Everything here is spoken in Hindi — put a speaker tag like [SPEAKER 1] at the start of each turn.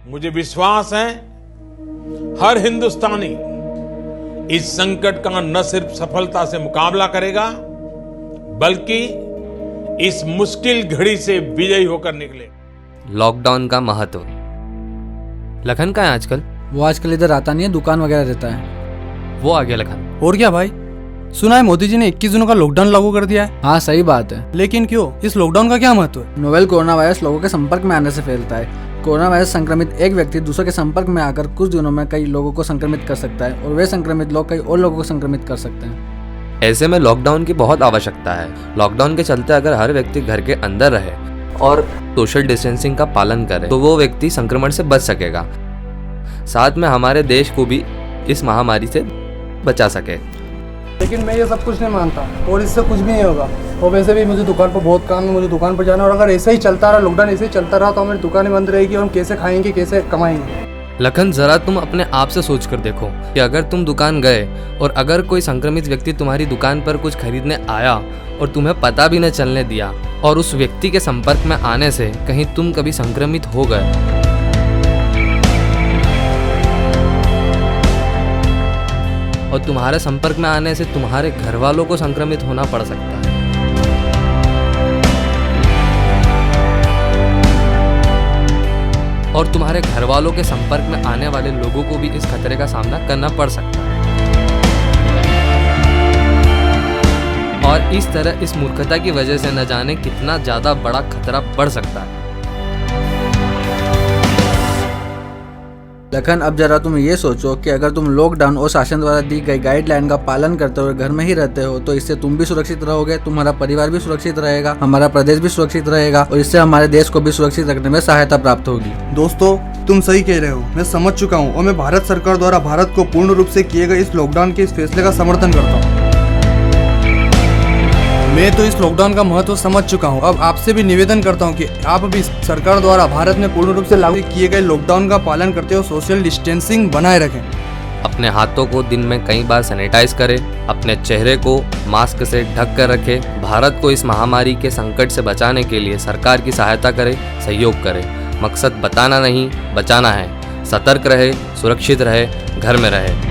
[SPEAKER 1] मुझे विश्वास है हर हिंदुस्तानी इस संकट का न सिर्फ सफलता से मुकाबला करेगा बल्कि इस मुश्किल घड़ी से विजयी होकर निकले।
[SPEAKER 2] लॉकडाउन का महत्व। लखन कहाँ है आजकल?
[SPEAKER 3] वो आजकल इधर आता नहीं है, दुकान वगैरह रहता है।
[SPEAKER 2] वो आ गया लखन।
[SPEAKER 4] और क्या भाई, सुना है मोदी जी ने 21 दिनों का लॉकडाउन लागू कर दिया है।
[SPEAKER 3] हाँ सही बात है,
[SPEAKER 4] लेकिन क्यों? इस लॉकडाउन का क्या महत्व है?
[SPEAKER 3] नोवेल कोरोना वायरस लोगों के संपर्क में आने से फैलता है। कोरोना वायरस संक्रमित एक व्यक्ति दूसरे के संपर्क में आकर कुछ दिनों में कई लोगों को संक्रमित कर सकता है और वे संक्रमित लोग कई और लोगों को संक्रमित कर सकते हैं।
[SPEAKER 2] ऐसे में लॉकडाउन की बहुत आवश्यकता है। लॉकडाउन के चलते अगर हर व्यक्ति घर के अंदर रहे और सोशल डिस्टेंसिंग का पालन करे तो वो व्यक्ति संक्रमण से बच सकेगा, साथ में हमारे देश को भी इस महामारी से बचा सके।
[SPEAKER 4] लेकिन मैं ये सब कुछ नहीं मानता और इससे कुछ भी नहीं होगा। और वैसे भी मुझे दुकान पर बहुत काम है, मुझे दुकान पर जाना, और अगर ऐसे ही चलता रहा, लॉकडाउन ऐसे ही चलता रहा तो हमारी दुकानें बंद रहेगी और हम कैसे खाएंगे, कैसे कमाएंगे?
[SPEAKER 2] लखन, जरा तुम अपने आप से सोच कर देखो कि अगर तुम दुकान गए और अगर कोई संक्रमित व्यक्ति तुम्हारी दुकान पर कुछ खरीदने आया और तुम्हें पता भी न चलने दिया और उस व्यक्ति के संपर्क में आने से कहीं तुम कभी संक्रमित हो गए और तुम्हारे संपर्क में आने से तुम्हारे घर वालों को संक्रमित होना पड़ सकता है। और तुम्हारे घर वालों के संपर्क में आने वाले लोगों को भी इस खतरे का सामना करना पड़ सकता है। और इस तरह इस मूर्खता की वजह से न जाने कितना ज्यादा बड़ा खतरा बढ़ सकता है।
[SPEAKER 3] लखन, अब जरा तुम ये सोचो कि अगर तुम लॉकडाउन और शासन द्वारा दी गई गाइडलाइन का पालन करते हुए घर में ही रहते हो तो इससे तुम भी सुरक्षित रहोगे, तुम्हारा परिवार भी सुरक्षित रहेगा, हमारा प्रदेश भी सुरक्षित रहेगा और इससे हमारे देश को भी सुरक्षित रखने में सहायता प्राप्त होगी।
[SPEAKER 4] दोस्तों, तुम सही कह रहे हो, मैं समझ चुका हूँ और मैं भारत सरकार द्वारा भारत को पूर्ण रूप से किए गए इस लॉकडाउन के इस फैसले का समर्थन करता हूँ। मैं तो इस लॉकडाउन का महत्व समझ चुका हूँ। अब आपसे भी निवेदन करता हूँ कि आप भी सरकार द्वारा भारत में पूर्ण रूप से लागू किए गए लॉकडाउन का पालन करते हुए सोशल डिस्टेंसिंग बनाए रखें।
[SPEAKER 2] अपने हाथों को दिन में कई बार सैनिटाइज करें, अपने चेहरे को मास्क से ढक कर रखें। भारत को इस महामारी के संकट से बचाने के लिए सरकार की सहायता करें, सहयोग करें। मकसद बताना नहीं, बचाना है। सतर्क रहे, सुरक्षित रहे, घर में रहे।